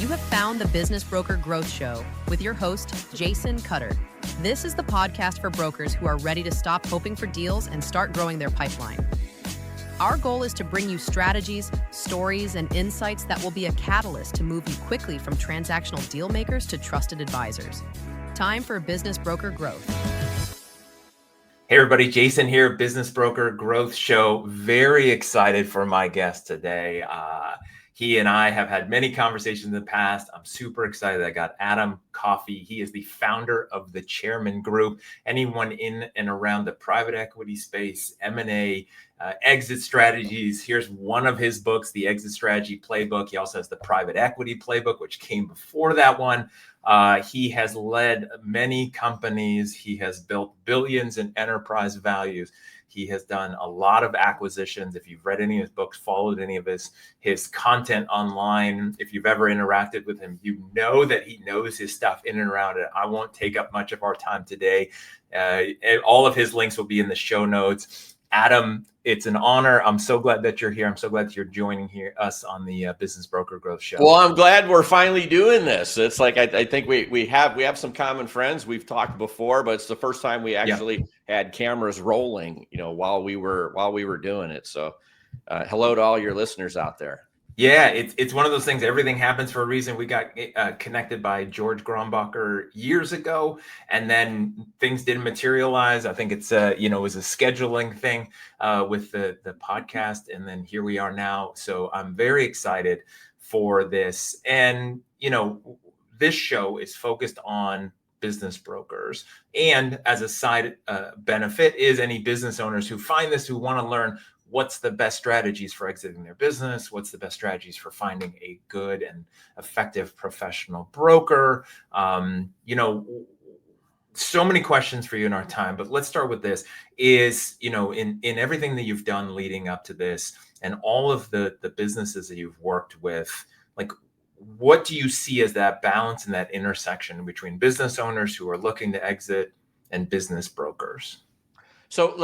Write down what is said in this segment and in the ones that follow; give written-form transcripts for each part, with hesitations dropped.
You have found the Business Broker Growth Show with your host, Jason Cutter. This is the podcast for brokers who are ready to stop hoping for deals and start growing their pipeline. Our goal is to bring you strategies, stories, and insights that will be a catalyst to move you quickly from transactional deal makers to trusted advisors. Time for Business Broker Growth. Hey everybody, Jason here, Business Broker Growth Show. Very excited for my guest today. He and I have had many conversations in the past. I'm super excited. I got Adam Coffey. He is the founder of the Chairman Group. Anyone in and around the private equity space, M&A, exit strategies. Here's one of his books, the Exit Strategy Playbook. He also has the Private Equity Playbook, which came before that one. He has led many companies. He has built billions in enterprise values. He has done a lot of acquisitions. If you've read any of his books, followed any of his content online, if you've ever interacted with him, you know that he knows his stuff in and around it. I won't take up much of our time today. All of his links will be in the show notes. Adam, it's an honor. I'm so glad that you're here. I'm so glad that you're joining us on the Business Broker Growth Show. Well, I'm glad we're finally doing this. It's like I think we have some common friends. We've talked before, but it's the first time we actually had cameras rolling, while we were doing it. So, hello to all your listeners out there. Yeah, it's one of those things. Everything happens for a reason. We got connected by George Grombacher years ago, and then things didn't materialize. I think it's it was a scheduling thing with the podcast, and then here we are now. So I'm very excited for this. And this show is focused on business brokers, and as a side benefit is any business owners who find this, who want to learn what's the best strategies for exiting their business, what's the best strategies for finding a good and effective professional broker. So many questions for you in our time, but let's start with this. Is, in everything that you've done leading up to this and all of the businesses that you've worked with, like, what do you see as that balance and that intersection between business owners who are looking to exit and business brokers? So,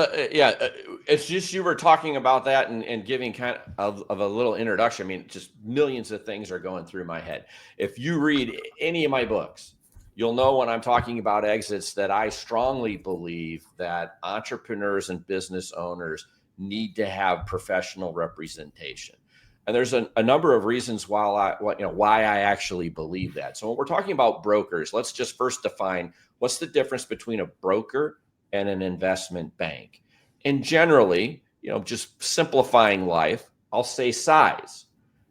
it's just you were talking about that and giving kind of a little introduction. I mean, just millions of things are going through my head. If you read any of my books, you'll know when I'm talking about exits that I strongly believe that entrepreneurs and business owners need to have professional representation. And there's a number of reasons why I actually believe that. So when we're talking about brokers, let's just first define what's the difference between a broker and an investment bank. And generally, just simplifying life, I'll say size.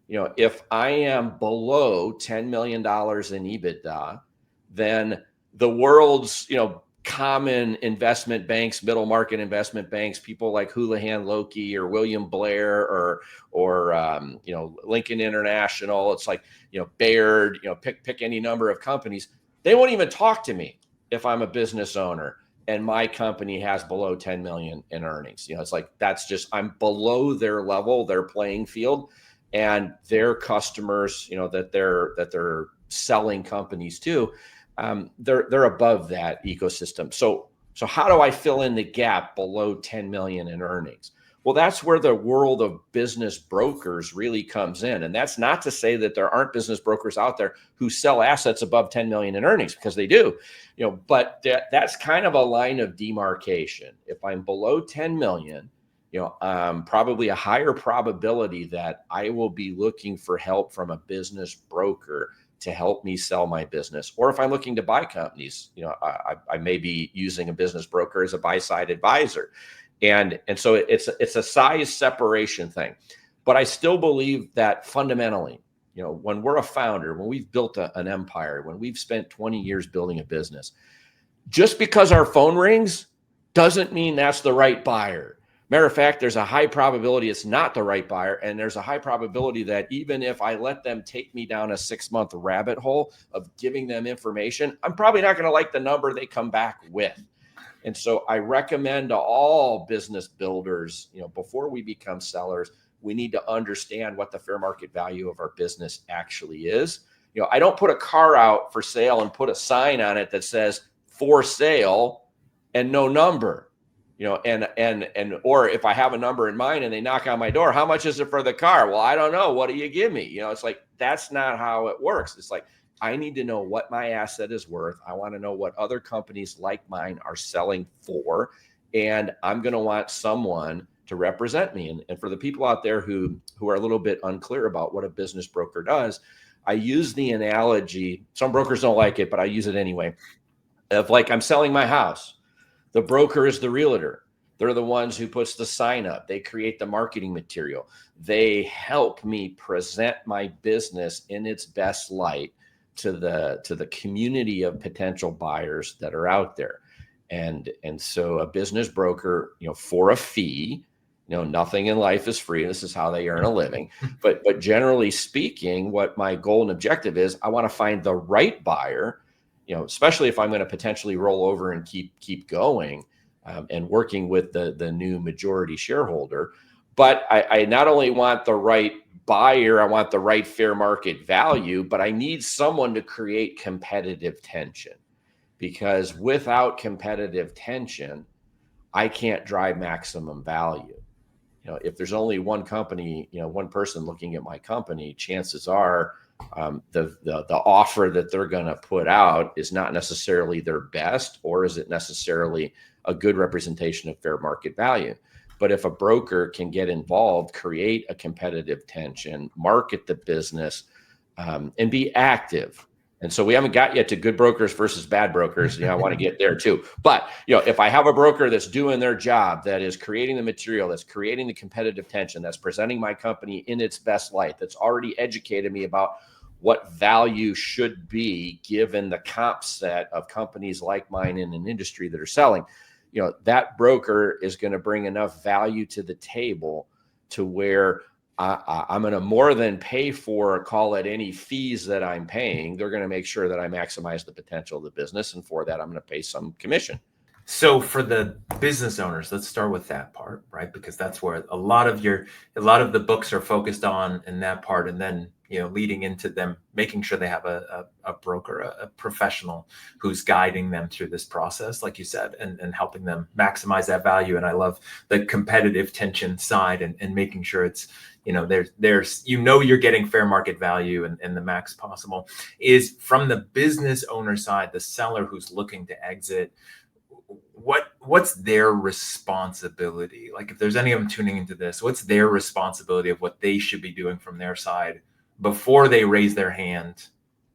If I am below $10 million in EBITDA, then the world's, common investment banks, middle market investment banks, people like Houlihan Lokey or William Blair or Lincoln International, it's like, Baird, pick any number of companies. They won't even talk to me if I'm a business owner and my company has below 10 million in earnings. It's like, that's just, I'm below their level, their playing field, and their customers, that they're selling companies to, they're above that ecosystem. So how do I fill in the gap below 10 million in earnings? Well, that's where the world of business brokers really comes in. And that's not to say that there aren't business brokers out there who sell assets above 10 million in earnings, because they do, but that's kind of a line of demarcation. If I'm below 10 million, probably a higher probability that I will be looking for help from a business broker to help me sell my business. Or if I'm looking to buy companies, I may be using a business broker as a buy-side advisor. And so it's a size separation thing. But I still believe that fundamentally, when we're a founder, when we've built an empire, when we've spent 20 years building a business, just because our phone rings doesn't mean that's the right buyer. Matter of fact, there's a high probability it's not the right buyer. And there's a high probability that even if I let them take me down a 6-month rabbit hole of giving them information, I'm probably not going to like the number they come back with. And so I recommend to all business builders, before we become sellers, we need to understand what the fair market value of our business actually is. I don't put a car out for sale and put a sign on it that says for sale and no number. or if I have a number in mind and they knock on my door, how much is it for the car? Well, I don't know. What do you give me? It's like, that's not how it works. It's like, I need to know what my asset is worth. I want to know what other companies like mine are selling for. And I'm going to want someone to represent me. And for the people out there who are a little bit unclear about what a business broker does, I use the analogy, some brokers don't like it, but I use it anyway, of like, I'm selling my house. The broker is the realtor. They're the ones who puts the sign up. They create the marketing material. They help me present my business in its best light to the community of potential buyers that are out there. And so a business broker, for a fee, nothing in life is free. This is how they earn a living. But generally speaking, what my goal and objective is, I want to find the right buyer, especially if I'm going to potentially roll over and keep going and working with the new majority shareholder. But I not only want the right buyer, I want the right fair market value, but I need someone to create competitive tension, because without competitive tension, I can't drive maximum value. If there's only one company, one person looking at my company, chances are the offer that they're going to put out is not necessarily their best, or is it necessarily a good representation of fair market value. But if a broker can get involved, create a competitive tension, market the business, and be active. And so we haven't got yet to good brokers versus bad brokers. I want to get there too. But, if I have a broker that's doing their job, that is creating the material, that's creating the competitive tension, that's presenting my company in its best light, that's already educated me about what value should be given the comp set of companies like mine in an industry that are selling, that broker is going to bring enough value to the table to where I'm going to more than pay for, call it, any fees that I'm paying. They're going to make sure that I maximize the potential of the business. And for that, I'm going to pay some commission. So for the business owners, let's start with that part, right? Because that's where a lot of the books are focused on, in that part. And then, leading into them, making sure they have a broker, a professional who's guiding them through this process, like you said, and helping them maximize that value. And I love the competitive tension side and making sure it's, there's you're getting fair market value and the max possible. Is from the business owner side, the seller who's looking to exit, what's their responsibility? Like, if there's any of them tuning into this, what's their responsibility of what they should be doing from their side before they raise their hand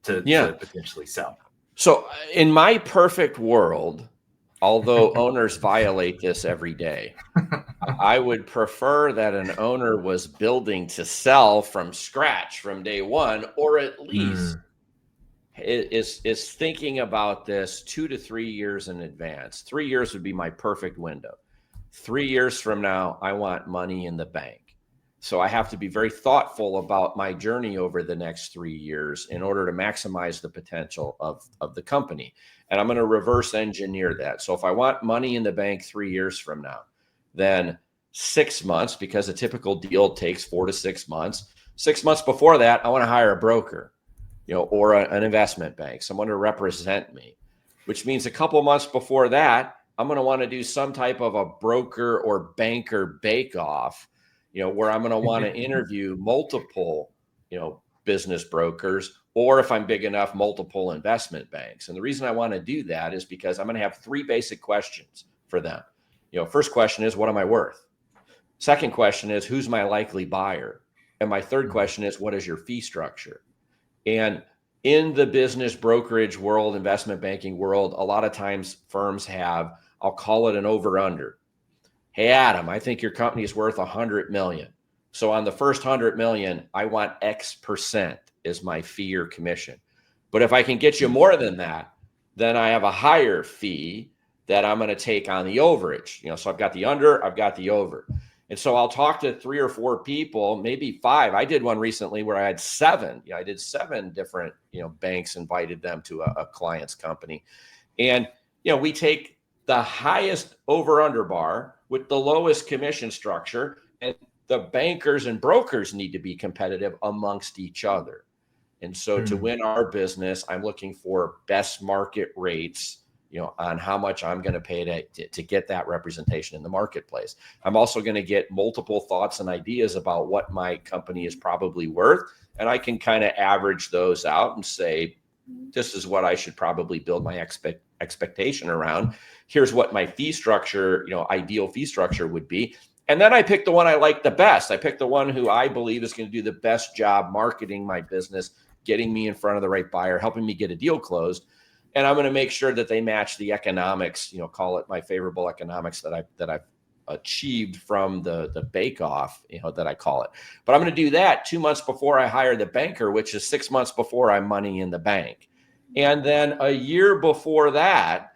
to potentially sell? So in my perfect world, although owners violate this every day, I would prefer that an owner was building to sell from scratch from day one, or at least is thinking about this 2 to 3 years in advance. 3 years would be my perfect window. 3 years from now, I want money in the bank. So I have to be very thoughtful about my journey over the next 3 years in order to maximize the potential of the company. And I'm going to reverse engineer that. So if I want money in the bank 3 years from now, then 6 months, because a typical deal takes 4 to 6 months. 6 months before that, I want to hire a broker, or an investment bank, someone to represent me, which means a couple months before that, I'm going to want to do some type of a broker or banker bake-off, where I'm going to want to interview multiple, business brokers, or if I'm big enough, multiple investment banks. And the reason I want to do that is because I'm going to have 3 basic questions for them. First question is, what am I worth? Second question is, who's my likely buyer? And my third question is, what is your fee structure? And in the business brokerage world, investment banking world, a lot of times firms have, I'll call it an over-under. Hey, Adam, I think your company is worth 100 million. So on the first 100 million, I want X% as my fee or commission. But if I can get you more than that, then I have a higher fee that I'm going to take on the overage. So I've got the under, I've got the over. And so I'll talk to 3 or 4 people, maybe 5. I did one recently where I had 7. I did 7 different, banks, invited them to a client's company. And, we take the highest over under bar with the lowest commission structure, and the bankers and brokers need to be competitive amongst each other. And so to win our business, I'm looking for best market rates, on how much I'm going to pay to get that representation in the marketplace. I'm also going to get multiple thoughts and ideas about what my company is probably worth. And I can kind of average those out and say, this is what I should probably build my expectation around. Here's what my fee structure, ideal fee structure would be. And then I pick the one I like the best. I pick the one who I believe is going to do the best job marketing my business, getting me in front of the right buyer, helping me get a deal closed. And I'm going to make sure that they match the economics, call it my favorable economics that I've achieved from the bake-off, that I call it. But I'm going to do that 2 months before I hire the banker, which is 6 months before I'm money in the bank. And then a year before that,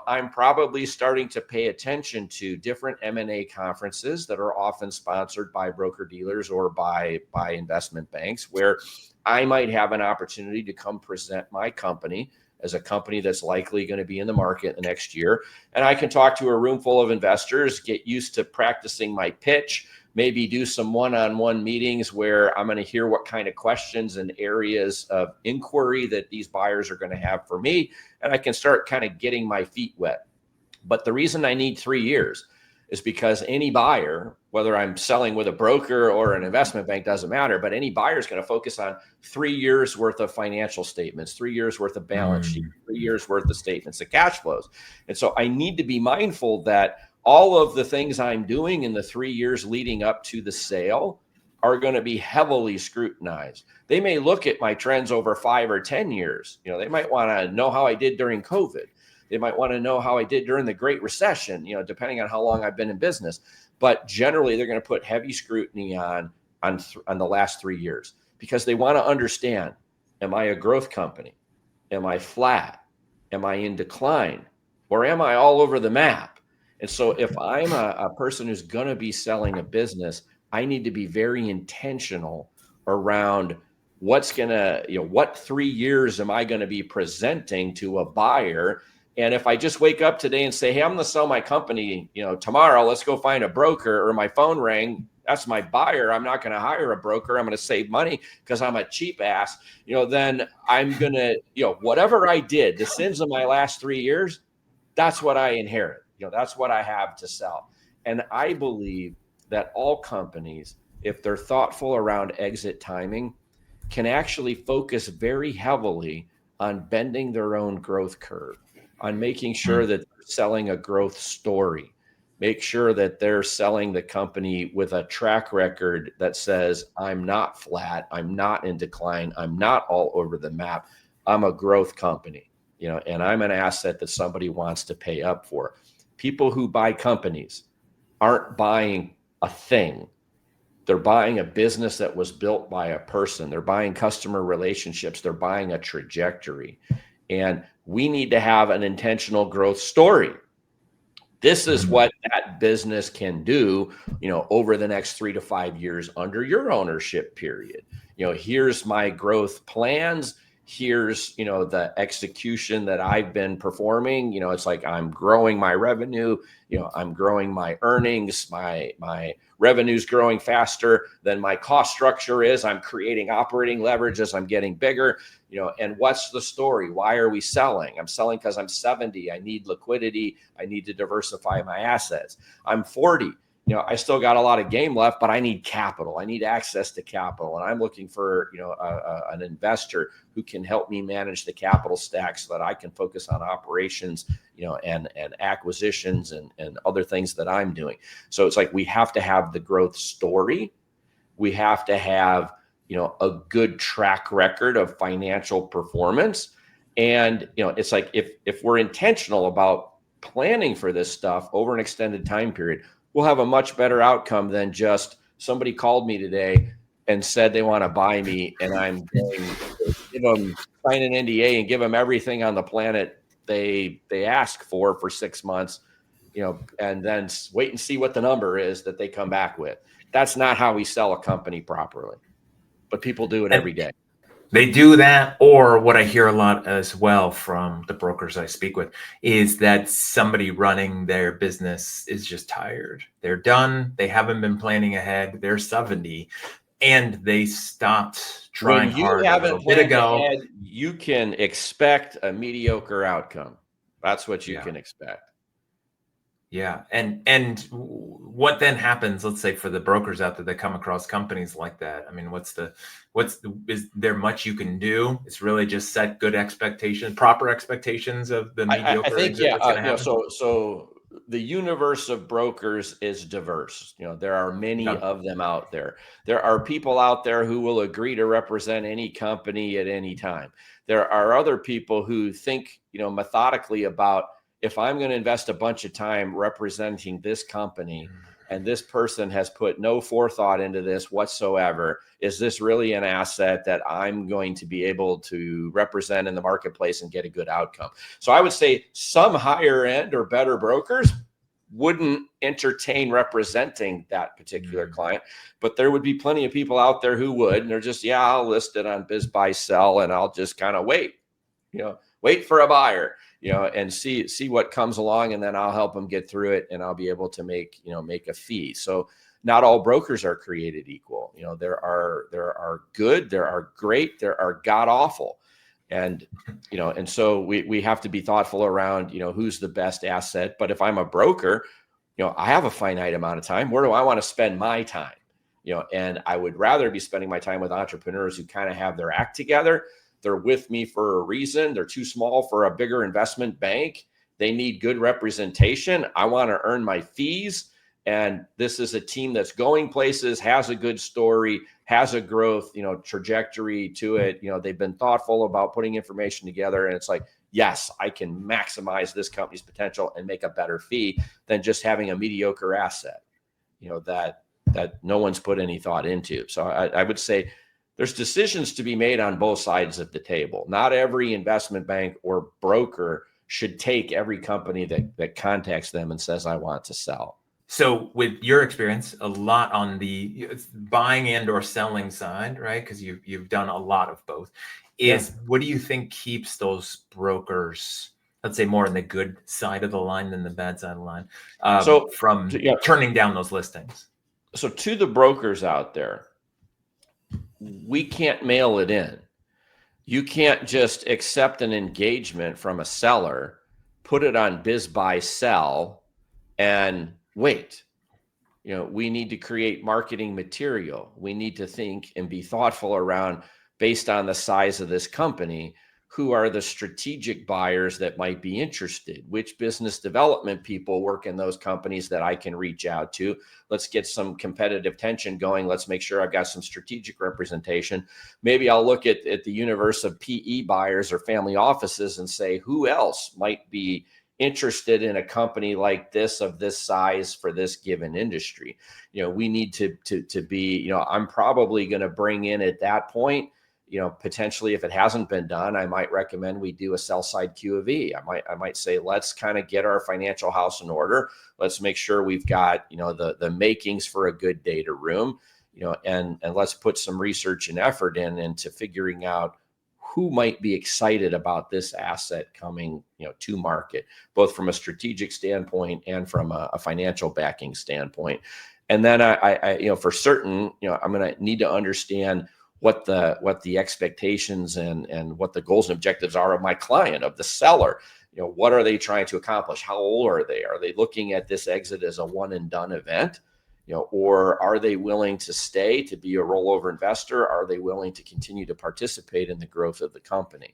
I'm probably starting to pay attention to different M&A conferences that are often sponsored by broker dealers or by investment banks, where I might have an opportunity to come present my company as a company that's likely going to be in the market the next year. And I can talk to a room full of investors, get used to practicing my pitch, maybe do some one-on-one meetings where I'm going to hear what kind of questions and areas of inquiry that these buyers are going to have for me. And I can start kind of getting my feet wet. But the reason I need 3 years is because any buyer, whether I'm selling with a broker or an investment bank, doesn't matter, but any buyer is going to focus on 3 years worth of financial statements, 3 years worth of balance sheet, 3 years worth of statements of cash flows. And so I need to be mindful that all of the things I'm doing in the 3 years leading up to the sale are going to be heavily scrutinized. They may look at my trends over 5 or 10 years. They might want to know how I did during COVID. They might want to know how I did during the Great Recession, depending on how long I've been in business. But generally, they're going to put heavy scrutiny on the last 3 years because they want to understand, am I a growth company? Am I flat? Am I in decline? Or am I all over the map? And so if I'm a person who's going to be selling a business, I need to be very intentional around what 3 years am I going to be presenting to a buyer. And if I just wake up today and say, hey, I'm going to sell my company, tomorrow, let's go find a broker, or my phone rang, that's my buyer, I'm not going to hire a broker, I'm going to save money because I'm a cheap ass, then I'm going to, whatever I did, the sins of my last 3 years, that's what I inherit. That's what I have to sell. And I believe that all companies, if they're thoughtful around exit timing, can actually focus very heavily on bending their own growth curve, on making sure that they're selling a growth story, make sure that they're selling the company with a track record that says, I'm not flat, I'm not in decline, I'm not all over the map, I'm a growth company, and I'm an asset that somebody wants to pay up for. People who buy companies aren't buying a thing. They're buying a business that was built by a person. They're buying customer relationships. They're buying a trajectory. And we need to have an intentional growth story. This is what that business can do, over the next 3 to 5 years under your ownership period. Here's my growth plans. Here's, the execution that I've been performing. It's like I'm growing my revenue, I'm growing my earnings, my revenue's growing faster than my cost structure is. I'm creating operating leverage as I'm getting bigger, and what's the story? Why are we selling? I'm selling because I'm 70. I need liquidity. I need to diversify my assets. I'm 40. I still got a lot of game left, but I need capital. I need access to capital. And I'm looking for, an investor who can help me manage the capital stack so that I can focus on operations, and acquisitions and other things that I'm doing. So it's like we have to have the growth story. We have to have, a good track record of financial performance. And, it's like if we're intentional about planning for this stuff over an extended time period, we'll have a much better outcome than just somebody called me today and said they want to buy me, and I'm going to give them, sign an NDA and give them everything on the planet they ask for 6 months, and then wait and see what the number is that they come back with. That's not how we sell a company properly, but people do it every day. They do that, or what I hear a lot as well from the brokers I speak with is that somebody running their business is just tired. They're done. They haven't been planning ahead. They're 70, and they stopped trying hard a little bit ago. Ahead, you can expect a mediocre outcome. That's what you can expect. Yeah. And what then happens, let's say, for the brokers out there that come across companies like that? I mean, is there much you can do? It's really just set good expectations, proper expectations of the mediocre I think, exit that's going to happen. so the universe of brokers is diverse. There are many of them out there. There are people out there who will agree to represent any company at any time. There are other people who think, methodically about, if I'm going to invest a bunch of time representing this company and this person has put no forethought into this whatsoever, is this really an asset that I'm going to be able to represent in the marketplace and get a good outcome? So I would say some higher end or better brokers wouldn't entertain representing that particular client, but there would be plenty of people out there who would, and they're just, I'll list it on Biz Buy Sell and I'll just kind of wait for a buyer, and see what comes along, and then I'll help them get through it, and I'll be able to make a fee. So not all brokers are created equal. There are good, there are great, there are god awful. And, and so we have to be thoughtful around, who's the best asset. But if I'm a broker, I have a finite amount of time. Where do I want to spend my time? And I would rather be spending my time with entrepreneurs who kind of have their act together. They're with me for a reason. They're too small for a bigger investment bank. They need good representation. I want to earn my fees. And this is a team that's going places, has a good story, has a growth, trajectory to it. They've been thoughtful about putting information together. And it's like, yes, I can maximize this company's potential and make a better fee than just having a mediocre asset, that no one's put any thought into. So I would say there's decisions to be made on both sides of the table. Not every investment bank or broker should take every company that contacts them and says, I want to sell. So with your experience, a lot on the buying and or selling side, right? Because you've done a lot of both. What do you think keeps those brokers, let's say, more on the good side of the line than the bad side of the line, from turning down those listings? So to the brokers out there, we can't mail it in. You can't just accept an engagement from a seller, put it on Biz Buy Sell, and wait. We need to create marketing material. We need to think and be thoughtful around, based on the size of this company, who are the strategic buyers that might be interested? Which business development people work in those companies that I can reach out to? Let's get some competitive tension going. Let's make sure I've got some strategic representation. Maybe I'll look at the universe of PE buyers or family offices and say, who else might be interested in a company like this, of this size, for this given industry? We need to be, I'm probably going to bring in at that point, potentially, if it hasn't been done, I might recommend we do a sell side Q of E. I might say, let's kind of get our financial house in order. Let's make sure we've got, the makings for a good data room, and let's put some research and effort into figuring out who might be excited about this asset coming, to market, both from a strategic standpoint and from a financial backing standpoint. And then I for certain, I'm going to need to understand what the expectations and what the goals and objectives are of my client, of the seller. What are they trying to accomplish? How old are they? Are they looking at this exit as a one and done event? Or are they willing to stay to be a rollover investor? Are they willing to continue to participate in the growth of the company?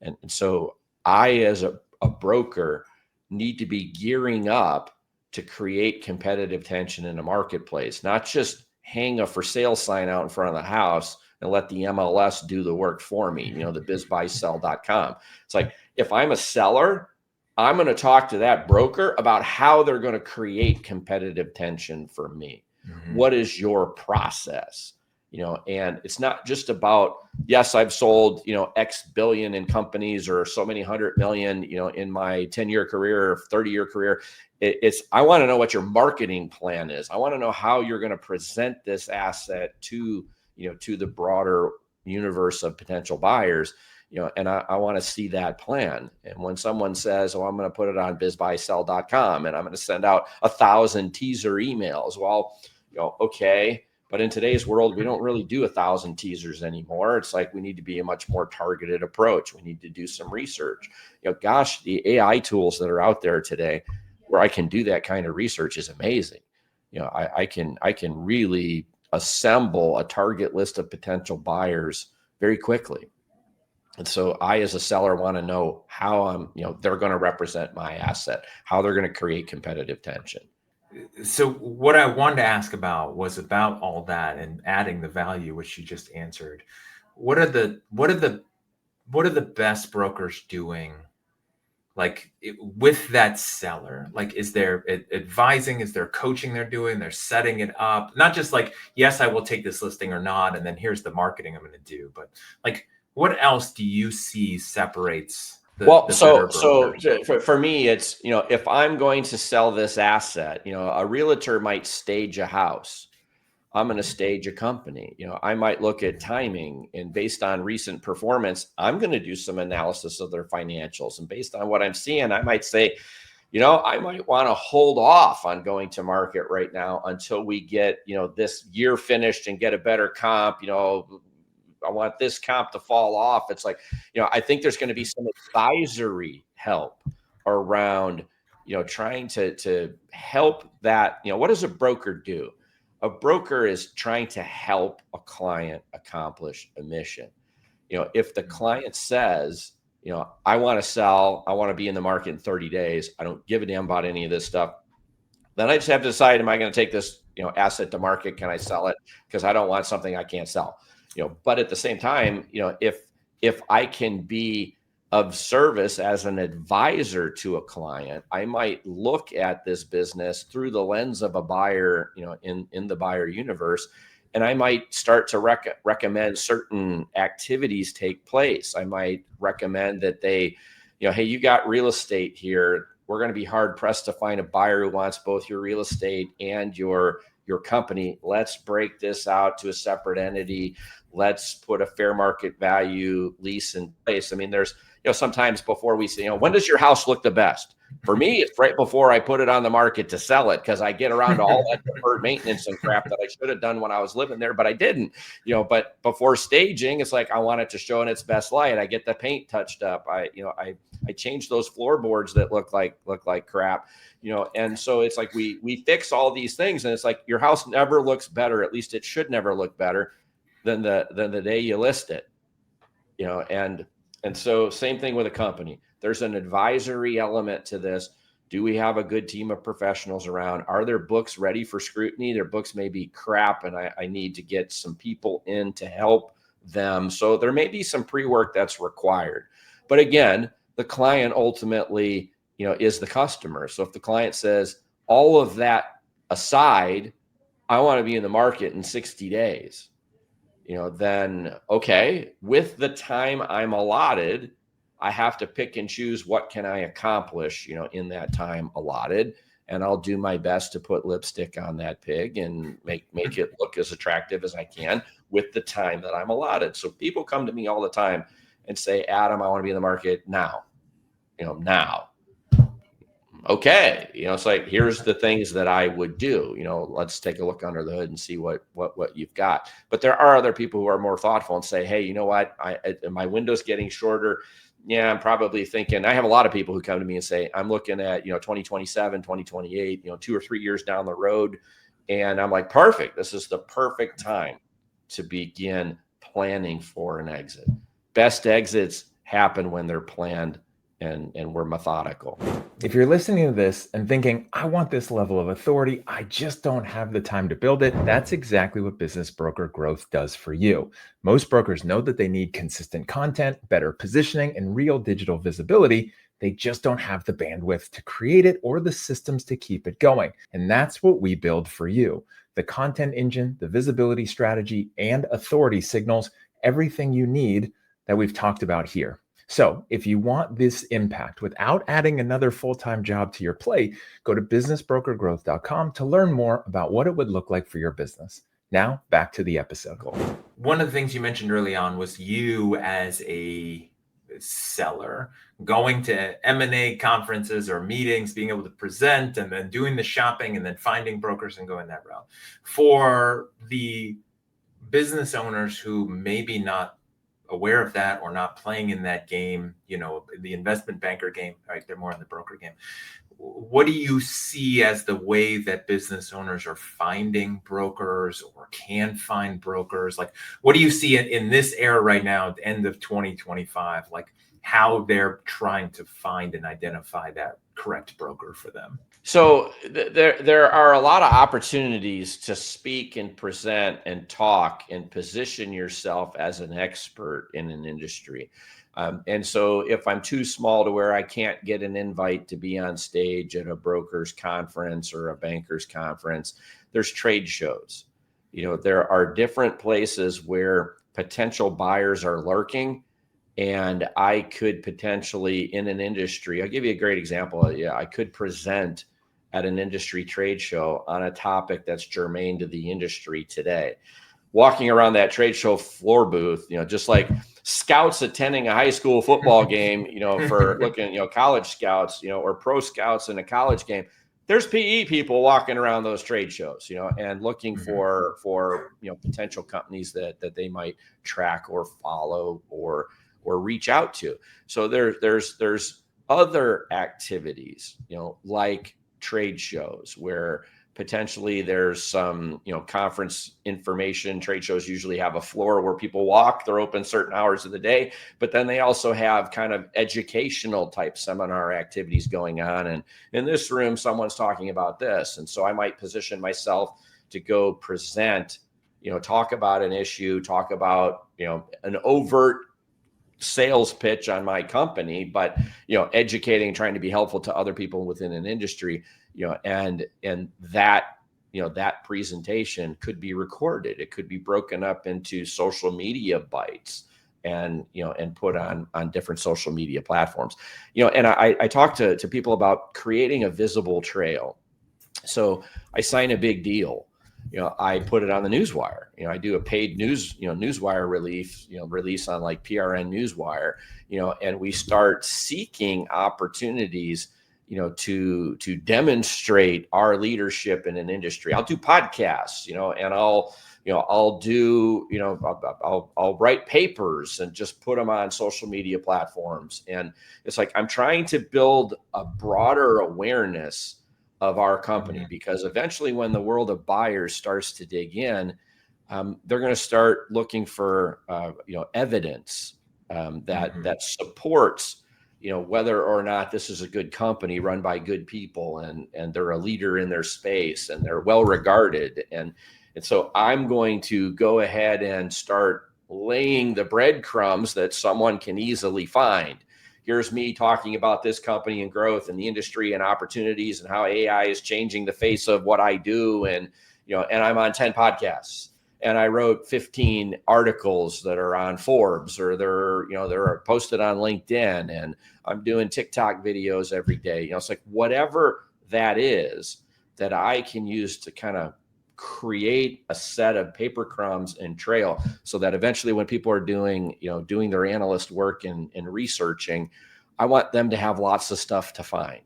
And so I, as a broker, need to be gearing up to create competitive tension in the marketplace, not just hang a for sale sign out in front of the house and let the MLS do the work for me, the bizbuysell.com. It's like, if I'm a seller, I'm going to talk to that broker about how they're going to create competitive tension for me. Mm-hmm. What is your process? And it's not just about, yes, I've sold, X billion in companies, or so many 100 million, in my 10-year career or 30-year career. I want to know what your marketing plan is. I want to know how you're going to present this asset to the broader universe of potential buyers, and I want to see that plan. And when someone says, I'm going to put it on bizbuysell.com and I'm going to send out 1,000 teaser emails. Well, okay, But in today's world, we don't really do 1,000 teasers anymore. It's like we need to be a much more targeted approach. We need to do some research. Gosh, the AI tools that are out there today where I can do that kind of research is amazing. I can really assemble a target list of potential buyers very quickly. And so I, as a seller, want to know how they're going to represent my asset, how they're going to create competitive tension. So what I wanted to ask about was about all that and adding the value, which you just answered. What are the best brokers doing, like with that seller? Like, is there advising? Is there coaching they're doing? They're setting it up, not just like, yes, I will take this listing or not, and then here's the marketing I'm going to do, but like, what else do you see separates the better brokers? For me, it's, if I'm going to sell this asset, a realtor might stage a house. I'm going to stage a company. I might look at timing, and based on recent performance, I'm going to do some analysis of their financials. And based on what I'm seeing, I might say, I might want to hold off on going to market right now until we get, this year finished and get a better comp. I want this comp to fall off. It's like, I think there's going to be some advisory help around, trying to help that. What does a broker do? A broker is trying to help a client accomplish a mission. If the client says, I want to sell, I want to be in the market in 30 days, I don't give a damn about any of this stuff, then I just have to decide, am I going to take this, asset to market? Can I sell it? Because I don't want something I can't sell. But at the same time, if I can be of service as an advisor to a client, I might look at this business through the lens of a buyer, in the buyer universe, and I might start to recommend certain activities take place. I might recommend that they, hey, you got real estate here. We're going to be hard pressed to find a buyer who wants both your real estate and your company. Let's break this out to a separate entity. Let's put a fair market value lease in place. I mean, there's, sometimes before we say, when does your house look the best? For me, it's right before I put it on the market to sell it, because I get around to all that deferred maintenance and crap that I should have done when I was living there, but I didn't. But before staging, it's like I want it to show in its best light. I get the paint touched up. I change those floorboards that look like crap. And so it's like we fix all these things, and it's like your house never looks better. At least it should never look better than the day you list it. And so same thing with a company. There's an advisory element to this. Do we have a good team of professionals around? Are their books ready for scrutiny? Their books may be crap, and I need to get some people in to help them. So there may be some pre-work that's required. But again, the client ultimately, is the customer. So if the client says, all of that aside, I want to be in the market in 60 days, then okay, with the time I'm allotted, I have to pick and choose what can I accomplish, in that time allotted. And I'll do my best to put lipstick on that pig and make it look as attractive as I can with the time that I'm allotted. So people come to me all the time and say, Adam, I want to be in the market now, now. Okay. It's like, here's the things that I would do, let's take a look under the hood and see what you've got. But there are other people who are more thoughtful and say, hey, you know what? My window's getting shorter. Yeah, I'm probably thinking, I have a lot of people who come to me and say, I'm looking at, 2027, 2028, 2 or 3 years down the road. And I'm like, perfect. This is the perfect time to begin planning for an exit. Best exits happen when they're planned and we're methodical. If you're listening to this and thinking, I want this level of authority, I just don't have the time to build it, that's exactly what Business Broker Growth does for you. Most brokers know that they need consistent content, better positioning, and real digital visibility. They just don't have the bandwidth to create it or the systems to keep it going. And that's what we build for you. The content engine, the visibility strategy, and authority signals, everything you need that we've talked about here. So if you want this impact without adding another full-time job to your plate, go to businessbrokergrowth.com to learn more about what it would look like for your business. Now, back to the episode. One of the things you mentioned early on was you as a seller, going to M&A conferences or meetings, being able to present, and then doing the shopping, and then finding brokers and going that route. For the business owners who maybe not aware of that or not playing in that game, the investment banker game, right? They're more in the broker game. What do you see as the way that business owners are finding brokers or can find brokers? Like, what do you see in this era right now, at the end of 2025, like how they're trying to find and identify that correct broker for them? So there are a lot of opportunities to speak and present and talk and position yourself as an expert in an industry. And so if I'm too small to where I can't get an invite to be on stage at a broker's conference or a banker's conference, there's trade shows. There are different places where potential buyers are lurking. And I could potentially, in an industry, I'll give you a great example. Yeah, I could present at an industry trade show on a topic that's germane to the industry today. Walking around that trade show floor booth, just like scouts attending a high school football game, for looking, college scouts, or pro scouts in a college game, there's PE people walking around those trade shows, and looking for potential companies that they might track or follow or reach out to. So there's other activities, like trade shows where potentially there's some, conference information. Trade shows usually have a floor where people walk. They're open certain hours of the day, but then they also have kind of educational type seminar activities going on. And in this room, someone's talking about this. And so I might position myself to go present, talk about an issue, talk about, an overt sales pitch on my company, but educating, trying to be helpful to other people within an industry, and that that presentation could be recorded. It could be broken up into social media bites and put on different social media platforms. And I talk to people about creating a visible trail. So I sign a big deal. I put it on the newswire. I do a paid newswire release on like PRN Newswire, and we start seeking opportunities, to demonstrate our leadership in an industry. I'll do podcasts, and I'll write papers and just put them on social media platforms. And it's like, I'm trying to build a broader awareness of our company, because eventually when the world of buyers starts to dig in, they're going to start looking for evidence that supports whether or not this is a good company run by good people and they're a leader in their space and they're well regarded. And so I'm going to go ahead and start laying the breadcrumbs that someone can easily find. Here's me talking about this company and growth and the industry and opportunities and how AI is changing the face of what I do. And, and I'm on 10 podcasts and I wrote 15 articles that are on Forbes, or they're posted on LinkedIn, and I'm doing TikTok videos every day. It's like whatever that is that I can use to kind of create a set of paper crumbs and trail, so that eventually when people are doing their analyst work and researching, I want them to have lots of stuff to find,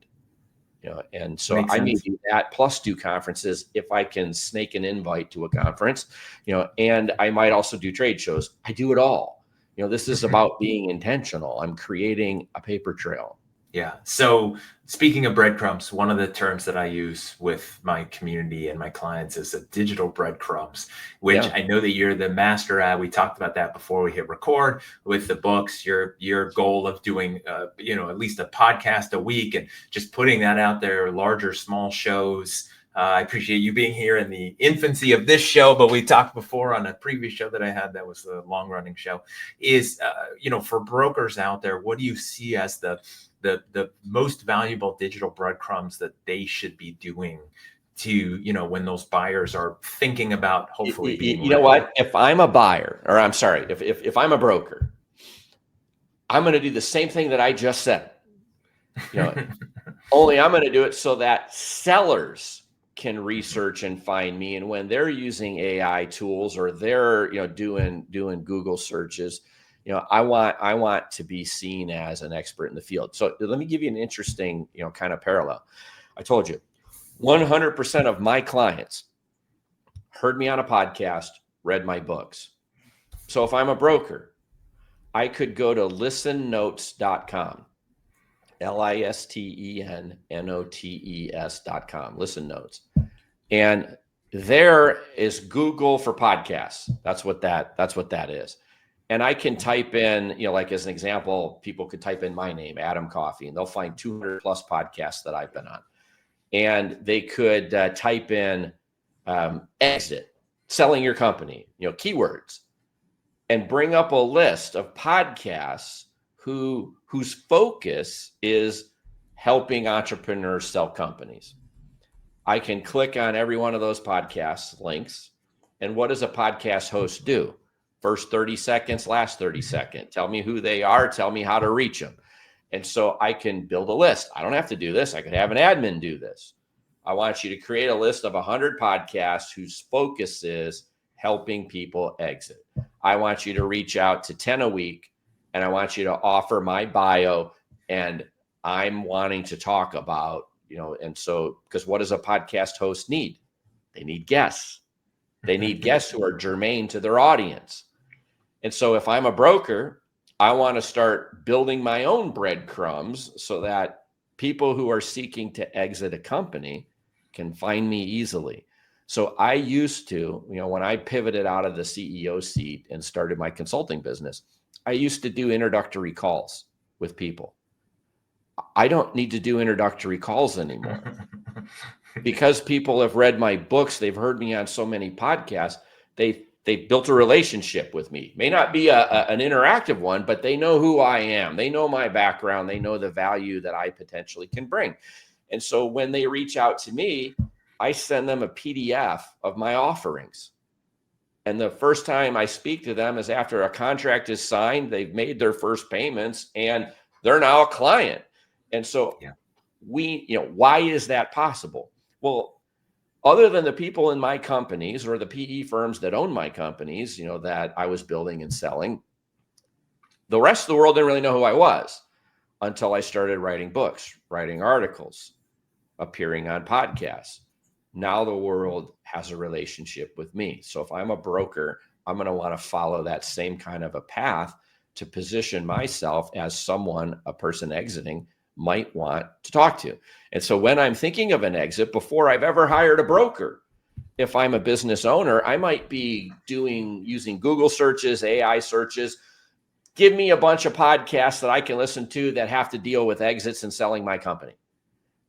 and so I may do that plus do conferences if I can snake an invite to a conference, and I might also do trade shows. I do it all. This is about being intentional. I'm creating a paper trail. Yeah. So speaking of breadcrumbs, one of the terms that I use with my community and my clients is a digital breadcrumbs, which I know that you're the master at. We talked about that before we hit record with the books, your goal of doing, at least a podcast a week and just putting that out there, larger, small shows. I appreciate you being here in the infancy of this show, but we talked before on a previous show that I had that was a long running show is, for brokers out there, what do you see as the most valuable digital breadcrumbs that they should be doing to, when those buyers are thinking about hopefully being you know what, if I'm a buyer, or I'm sorry, if I'm a broker, I'm going to do the same thing that I just said, only I'm going to do it so that sellers can research and find me. And when they're using AI tools or they're, doing Google searches, I want to be seen as an expert in the field. So let me give you an interesting, kind of parallel. I told you 100% of my clients heard me on a podcast, read my books. So if I'm a broker, I could go to listennotes.com, listennotes.com, Listen Notes. And there is Google for podcasts. That's what that is. And I can type in, like as an example, people could type in my name, Adam Coffey, and they'll find 200 plus podcasts that I've been on. And they could type in exit, selling your company, keywords, and bring up a list of podcasts whose focus is helping entrepreneurs sell companies. I can click on every one of those podcast links. And what does a podcast host do? First 30 seconds, last 30 seconds. Tell me who they are. Tell me how to reach them. And so I can build a list. I don't have to do this. I could have an admin do this. I want you to create a list of 100 podcasts whose focus is helping people exit. I want you to reach out to 10 a week, and I want you to offer my bio, and I'm wanting to talk about, and so, because what does a podcast host need? They need guests. They need guests who are germane to their audience. And so if I'm a broker, I want to start building my own breadcrumbs so that people who are seeking to exit a company can find me easily. So I used to, when I pivoted out of the CEO seat and started my consulting business, I used to do introductory calls with people. I don't need to do introductory calls anymore. Because people have read my books, they've heard me on so many podcasts, they built a relationship with me. May not be an interactive one, but they know who I am. They know my background. They know the value that I potentially can bring. And so when they reach out to me, I send them a PDF of my offerings. And the first time I speak to them is after a contract is signed, they've made their first payments, and they're now a client. And so why is that possible? Well, other than the people in my companies or the PE firms that own my companies, that I was building and selling, the rest of the world didn't really know who I was until I started writing books, writing articles, appearing on podcasts. Now the world has a relationship with me. So if I'm a broker, I'm going to want to follow that same kind of a path to position myself as someone, a person exiting, might want to talk to. And so when I'm thinking of an exit, before I've ever hired a broker, if I'm a business owner, I might be using Google searches, AI searches. Give me a bunch of podcasts that I can listen to that have to deal with exits and selling my company.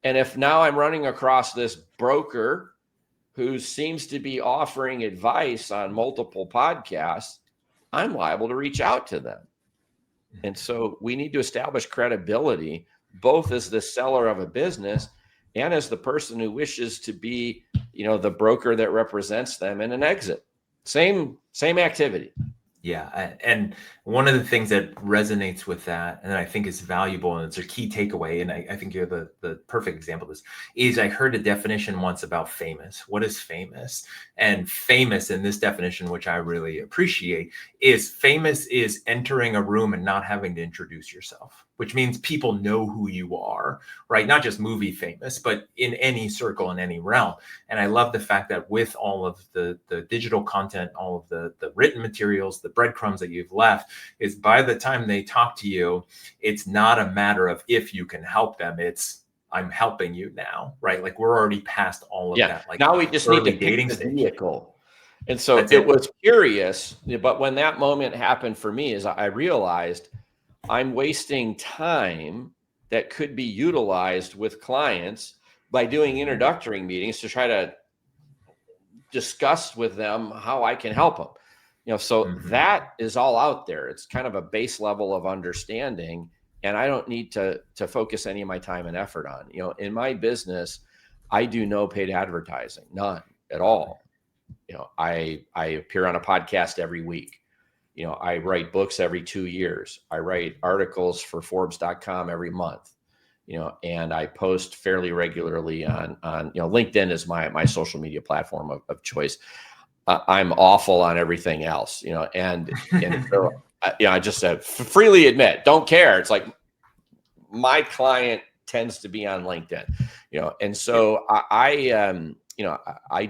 And if now I'm running across this broker who seems to be offering advice on multiple podcasts, I'm liable to reach out to them. And so we need to establish credibility, both as the seller of a business and as the person who wishes to be, the broker that represents them in an exit. Same activity. Yeah. And one of the things that resonates with that, and I think is valuable, and it's a key takeaway, and I think you're the perfect example of this, is I heard a definition once about famous. What is famous? And famous in this definition, which I really appreciate, is famous is entering a room and not having to introduce yourself, which means people know who you are, right? Not just movie famous, but in any circle, in any realm. And I love the fact that with all of the digital content, all of the written materials, the breadcrumbs that you've left, is by the time they talk to you, it's not a matter of if you can help them, it's I'm helping you now, right? Like we're already past all of that. Like now we just need to pick the vehicle. And so it was curious, but when that moment happened for me, is I realized I'm wasting time that could be utilized with clients by doing introductory meetings to try to discuss with them how I can help them. So that is all out there. It's kind of a base level of understanding, and I don't need to focus any of my time and effort on. In my business, I do no paid advertising, none at all. I appear on a podcast every week. I write books every 2 years. I write articles for Forbes.com every month, and I post fairly regularly on LinkedIn is my social media platform of choice. I'm awful on everything else, and so I just said freely admit, don't care. It's like my client tends to be on LinkedIn, and so I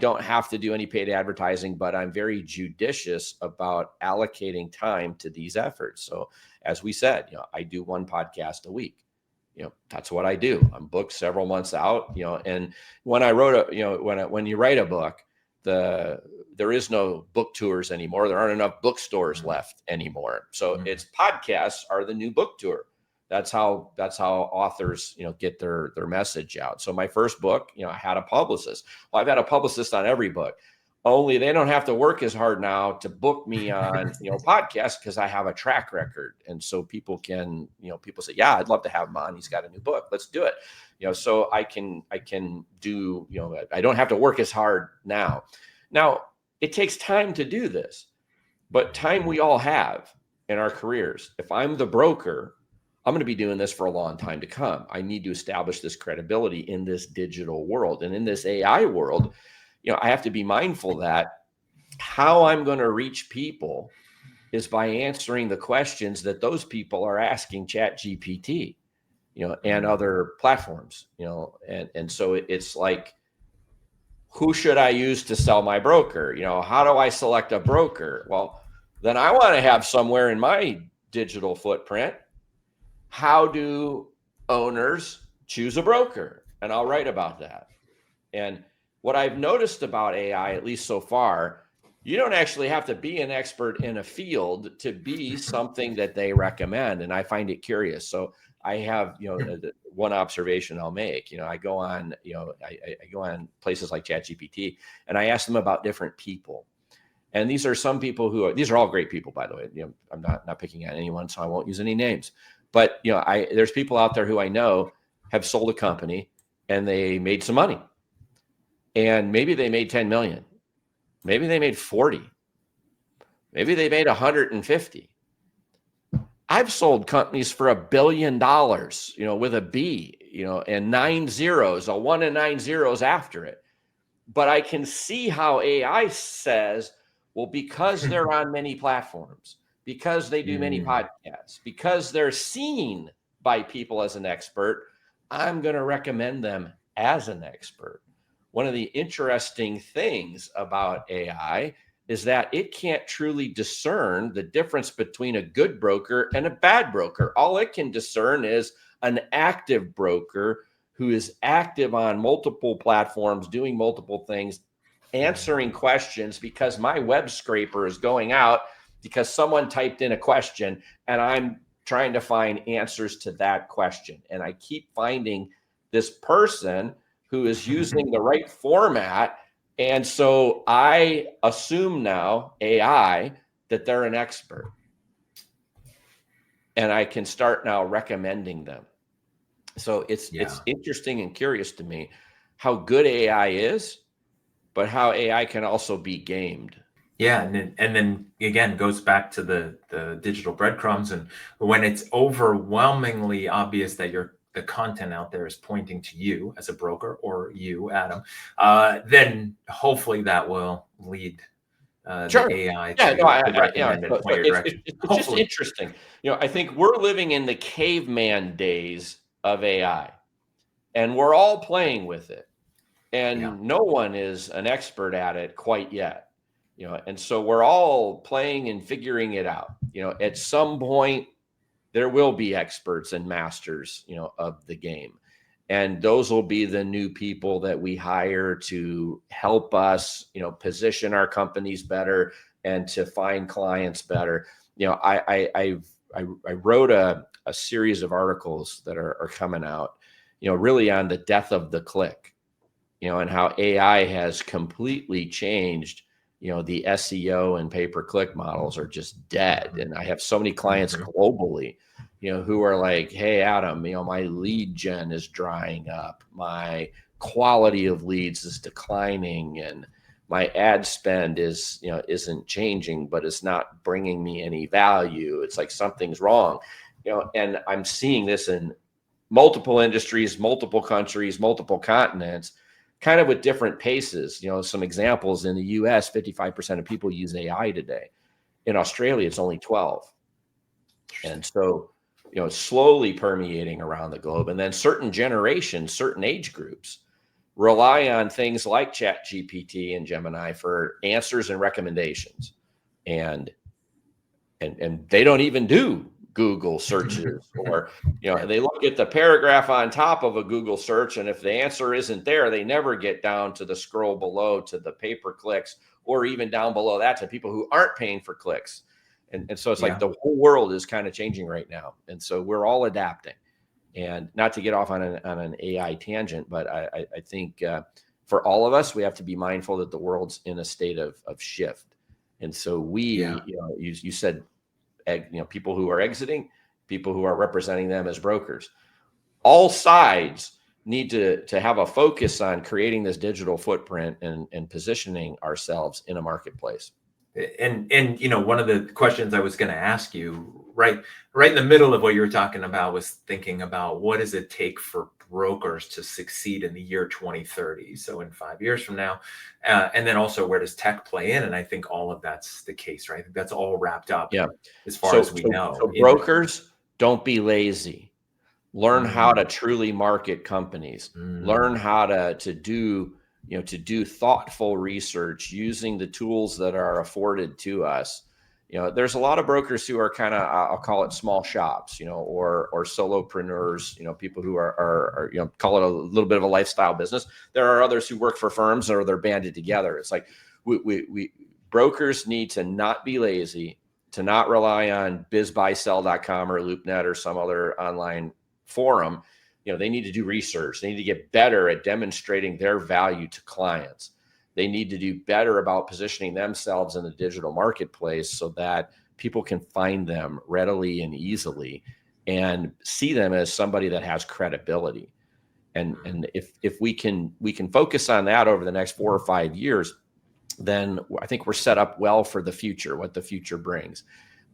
don't have to do any paid advertising, but I'm very judicious about allocating time to these efforts. So as we said, I do one podcast a week. That's what I do. I'm booked several months out, and when I wrote when you write a book, there is no book tours anymore. There aren't enough bookstores left anymore. So it's podcasts are the new book tour. That's how authors, get their message out. So my first book, I had a publicist. Well, I've had a publicist on every book. Only they don't have to work as hard now to book me on, podcasts because I have a track record. And so people can, people say, yeah, I'd love to have him on. He's got a new book. Let's do it. So I can do, I don't have to work as hard now. Now it takes time to do this, but time we all have in our careers. If I'm the broker, I'm going to be doing this for a long time to come. I need to establish this credibility in this digital world. And in this AI world, I have to be mindful that how I'm going to reach people is by answering the questions that those people are asking ChatGPT, and other platforms, and so it's like, who should I use to sell my broker? How do I select a broker? Well, then I want to have somewhere in my digital footprint, how do owners choose a broker? And I'll write about that. And what I've noticed about AI, at least so far, you don't actually have to be an expert in a field to be something that they recommend. And I find it curious. So I have, one observation I'll make, I go on, I go on places like ChatGPT and I ask them about different people. And these are some people these are all great people, by the way. I'm not picking on anyone, so I won't use any names. But, there's people out there who I know have sold a company and they made some money. And maybe they made 10 million. Maybe they made 40. Maybe they made 150. I've sold companies for $1 billion, with a B, and 9 zeros, a 1 and 9 zeros after it. But I can see how AI says, well, because they're on many platforms, because they do many podcasts, because they're seen by people as an expert, I'm going to recommend them as an expert. One of the interesting things about AI is that it can't truly discern the difference between a good broker and a bad broker. All it can discern is an active broker who is active on multiple platforms, doing multiple things, answering questions because my web scraper is going out because someone typed in a question and I'm trying to find answers to that question. And I keep finding this person who is using the right format. And so I assume now, AI, that they're an expert. And I can start now recommending them. So it's interesting and curious to me how good AI is, but how AI can also be gamed. Yeah, and then again goes back to the digital breadcrumbs, and when it's overwhelmingly obvious that the content out there is pointing to you as a broker or you, Adam, then hopefully that will lead the AI to recommend and point your direction. It's just interesting. I think we're living in the caveman days of AI, and we're all playing with it, and no one is an expert at it quite yet. And so we're all playing and figuring it out. At some point, there will be experts and masters, of the game. And those will be the new people that we hire to help us, position our companies better and to find clients better. I wrote a series of articles that are coming out, really on the death of the click, and how AI has completely changed the SEO and pay-per-click models are just dead. And I have so many clients globally, who are like, hey, Adam, my lead gen is drying up. My quality of leads is declining. And my ad spend is, isn't changing, but it's not bringing me any value. It's like something's wrong, and I'm seeing this in multiple industries, multiple countries, multiple continents, kind of with different paces. Some examples in the US, 55% of people use AI today. In Australia, it's only 12. And so, slowly permeating around the globe. And then certain generations, certain age groups rely on things like Chat GPT and Gemini for answers and recommendations. And they don't even do Google searches, or they look at the paragraph on top of a Google search, and if the answer isn't there, they never get down to the scroll below to the pay-per-clicks, or even down below that to people who aren't paying for clicks. And so it's like the whole world is kind of changing right now, and so we're all adapting. And not to get off on an AI tangent, but I think for all of us, we have to be mindful that the world's in a state of shift. And so you said, people who are exiting, people who are representing them as brokers, all sides need to have a focus on creating this digital footprint and positioning ourselves in a marketplace. And one of the questions I was going to ask you right in the middle of what you were talking about was thinking about what does it take for brokers to succeed in the year 2030? So in 5 years from now, and then also where does tech play in? And I think all of that's the case, right? I think that's all wrapped up as far as we know. So brokers, don't be lazy. Learn how to truly market companies. Learn how to do thoughtful research using the tools that are afforded to us. There's a lot of brokers who are kind of, I'll call it small shops, or solopreneurs, people who are call it a little bit of a lifestyle business. There are others who work for firms, or they're banded together. It's like we brokers need to not be lazy, to not rely on bizbuysell.com or LoopNet or some other online forum. They need to do research. They need to get better at demonstrating their value to clients. They need to do better about positioning themselves in the digital marketplace so that people can find them readily and easily and see them as somebody that has credibility. And if we can focus on that over the next 4 or 5 years, then I think we're set up well for the future, what the future brings.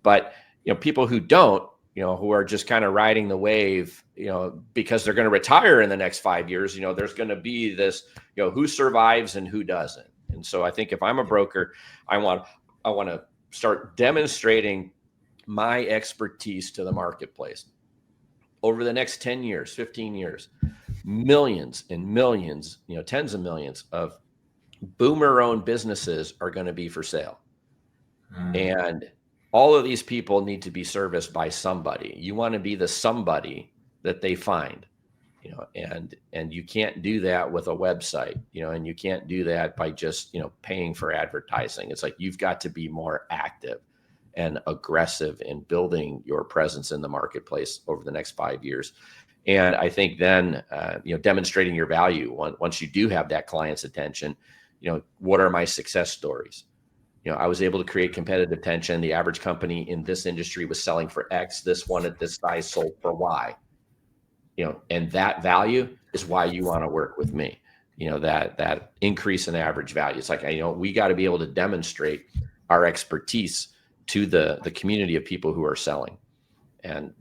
But people who don't, who are just kind of riding the wave, because they're going to retire in the next 5 years, there's going to be this, who survives and who doesn't. And so I think if I'm a broker, I want to start demonstrating my expertise to the marketplace. Over the next 10 years, 15 years, millions and millions, tens of millions of boomer-owned businesses are going to be for sale. And all of these people need to be serviced by somebody. You want to be the somebody that they find, and you can't do that with a website, and you can't do that by just, paying for advertising. It's like, you've got to be more active and aggressive in building your presence in the marketplace over the next 5 years. And I think then, demonstrating your value once you do have that client's attention, what are my success stories? I was able to create competitive tension. The average company in this industry was selling for X. This one at this size sold for Y. And that value is why you want to work with me. That increase in average value. It's like, we got to be able to demonstrate our expertise to the community of people who are selling. And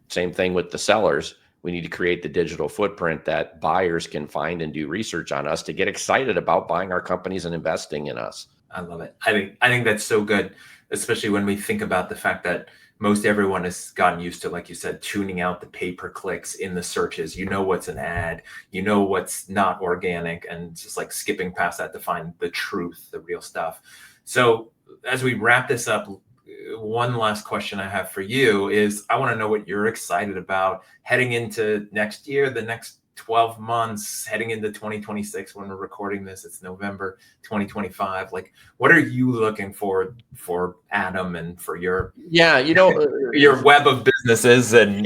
same thing with the sellers. We need to create the digital footprint that buyers can find and do research on us to get excited about buying our companies and investing in us. I love it. I think that's so good, especially when we think about the fact that most everyone has gotten used to, like you said, tuning out the pay-per-clicks in the searches. What's an ad, what's not organic, and just like skipping past that to find the truth, the real stuff. So as we wrap this up, one last question I have for you is, I want to know what you're excited about heading into next year, the next 12 months, heading into 2026. When we're recording this, it's November 2025. Like, what are you looking for Adam and for your your web of businesses? And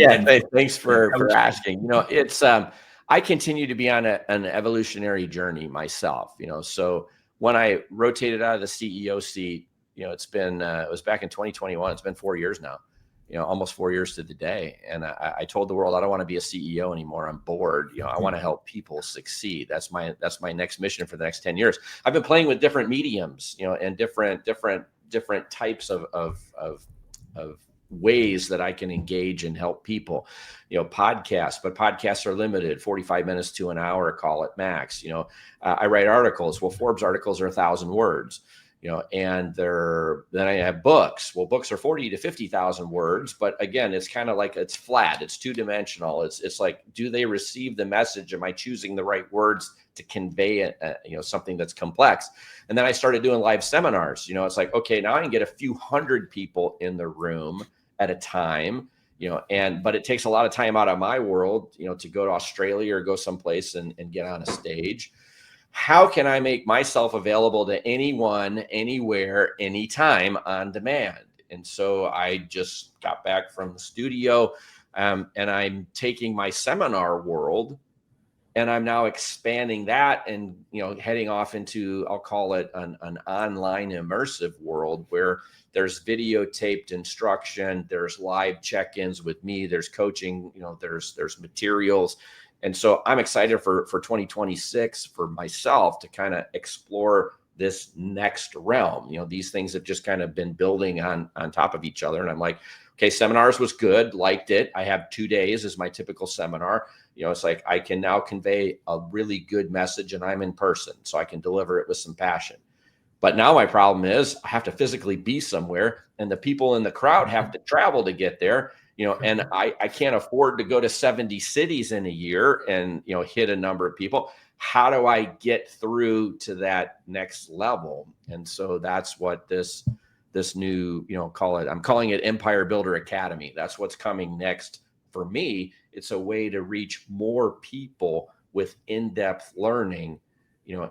thanks for asking. It's I continue to be on an evolutionary journey myself. So when I rotated out of the CEO seat, it's been it was back in 2021. It's been 4 years now. Almost 4 years to the day. And I told the world, I don't want to be a CEO anymore. I'm bored. I want to help people succeed. That's my next mission for the next 10 years. I've been playing with different mediums, and different types of ways that I can engage and help people. Podcasts, but podcasts are limited, 45 minutes to an hour, call it max. I write articles. Well, Forbes articles are 1,000 words. and then I have books. Well, books are 40 to 50,000 words, but again, it's kind of like, it's flat, it's two-dimensional. It's like, do they receive the message? Am I choosing the right words to convey something that's complex? And then I started doing live seminars. It's like, okay, now I can get a few hundred people in the room at a time, but it takes a lot of time out of my world, to go to Australia or go someplace and get on a stage. How can I make myself available to anyone, anywhere, anytime on demand? And so I just got back from the studio, and I'm taking my seminar world and I'm now expanding that and, heading off into, I'll call it an online immersive world where there's videotaped instruction, there's live check-ins with me, there's coaching, there's materials. And so I'm excited for 2026 for myself to kind of explore this next realm. These things have just kind of been building on top of each other. And I'm like, okay, seminars was good, liked it. I have 2 days as my typical seminar. It's like I can now convey a really good message and I'm in person, so I can deliver it with some passion. But now my problem is I have to physically be somewhere and the people in the crowd have to travel to get there. And I can't afford to go to 70 cities in a year and, hit a number of people. How do I get through to that next level? And so that's what this new, I'm calling it Empire Builder Academy. That's what's coming next for me. It's a way to reach more people with in-depth learning,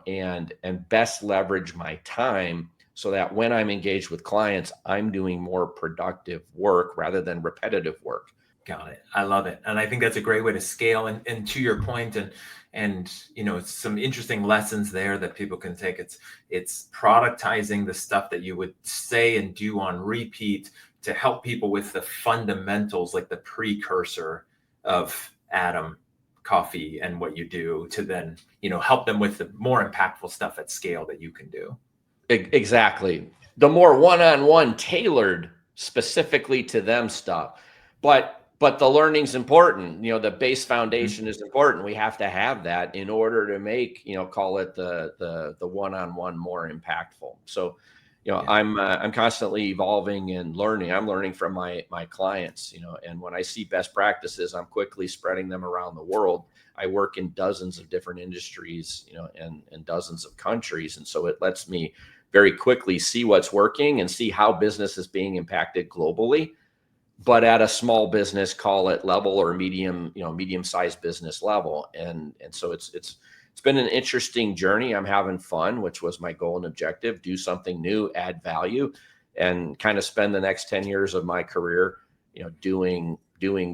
and best leverage my time so that when I'm engaged with clients, I'm doing more productive work rather than repetitive work. Got it. I love it. And I think that's a great way to scale. And to your point, and some interesting lessons there that people can take. It's productizing the stuff that you would say and do on repeat to help people with the fundamentals, like the precursor of Adam Coffey and what you do, to then, help them with the more impactful stuff at scale that you can do. Exactly. The more one-on-one tailored specifically to them stuff. But the learning's important. The base foundation is important. We have to have that in order to make, call it the one-on-one more impactful. So, I'm constantly evolving and learning. I'm learning from my clients, and when I see best practices, I'm quickly spreading them around the world. I work in dozens of different industries, and dozens of countries. And so it lets me very quickly see what's working and see how business is being impacted globally, but at a small business, call it level, or medium-sized business level. And so it's been an interesting journey. I'm having fun, which was my goal and objective: do something new, add value, and kind of spend the next 10 years of my career, doing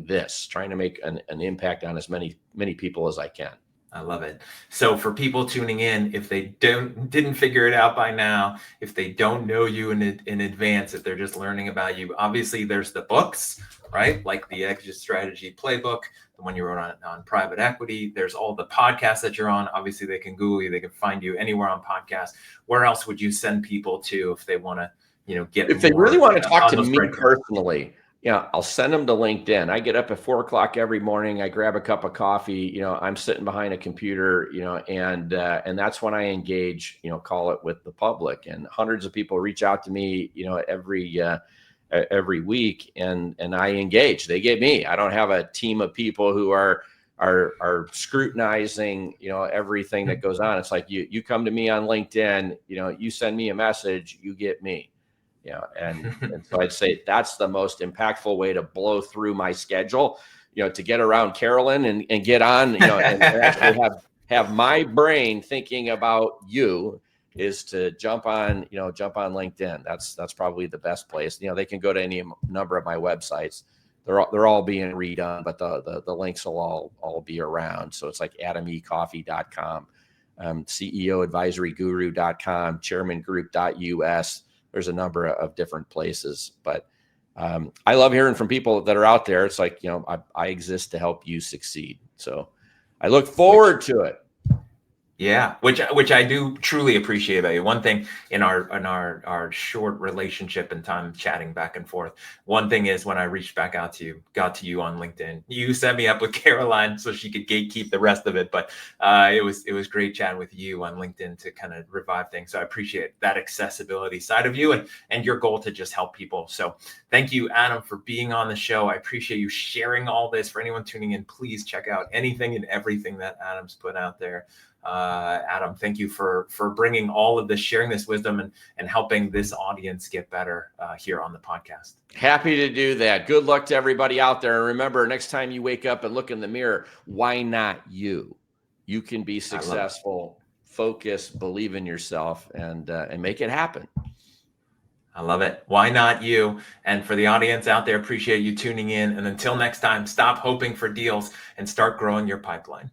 this, trying to make an impact on as many people as I can. I love it. So for people tuning in, if they didn't figure it out by now, if they don't know you in advance, if they're just learning about you, obviously there's the books, right? Like the Exit Strategy Playbook, the one you wrote on private equity. There's all the podcasts that you're on. Obviously they can Google you, they can find you anywhere on podcasts. Where else would you send people to if they want to, get if they really want to talk to me personally? Yeah, I'll send them to LinkedIn. I get up at 4 o'clock every morning. I grab a cup of coffee. I'm sitting behind a computer, and that's when I engage, call it with the public. And hundreds of people reach out to me, every week, and I engage. They get me. I don't have a team of people who are scrutinizing, everything that goes on. It's like you come to me on LinkedIn, you send me a message, you get me. And so I'd say that's the most impactful way to blow through my schedule, to get around Carolyn and get on, and actually have my brain thinking about you, is to jump on LinkedIn. That's probably the best place. They can go to any number of my websites. They're all being redone, but the links will all be around. So it's like AdamECoffey.com, CEOadvisoryguru.com, chairmangroup.us. There's a number of different places, but I love hearing from people that are out there. It's like, I exist to help you succeed. So I look forward to it. Yeah, which I do truly appreciate about you. One thing in our short relationship and time chatting back and forth, one thing is when I reached back out to you, got to you on LinkedIn, you set me up with Caroline so she could gatekeep the rest of it. But it was great chatting with you on LinkedIn to kind of revive things. So I appreciate that accessibility side of you and your goal to just help people. So thank you, Adam, for being on the show. I appreciate you sharing all this. For anyone tuning in, please check out anything and everything that Adam's put out there. Adam, thank you for bringing all of this, sharing this wisdom and helping this audience get better here on the podcast. Happy to do that. Good luck to everybody out there. And remember, next time you wake up and look in the mirror, why not you? You can be successful, focus, believe in yourself, and make it happen. I love it. Why not you? And for the audience out there, appreciate you tuning in. And until next time, stop hoping for deals and start growing your pipeline.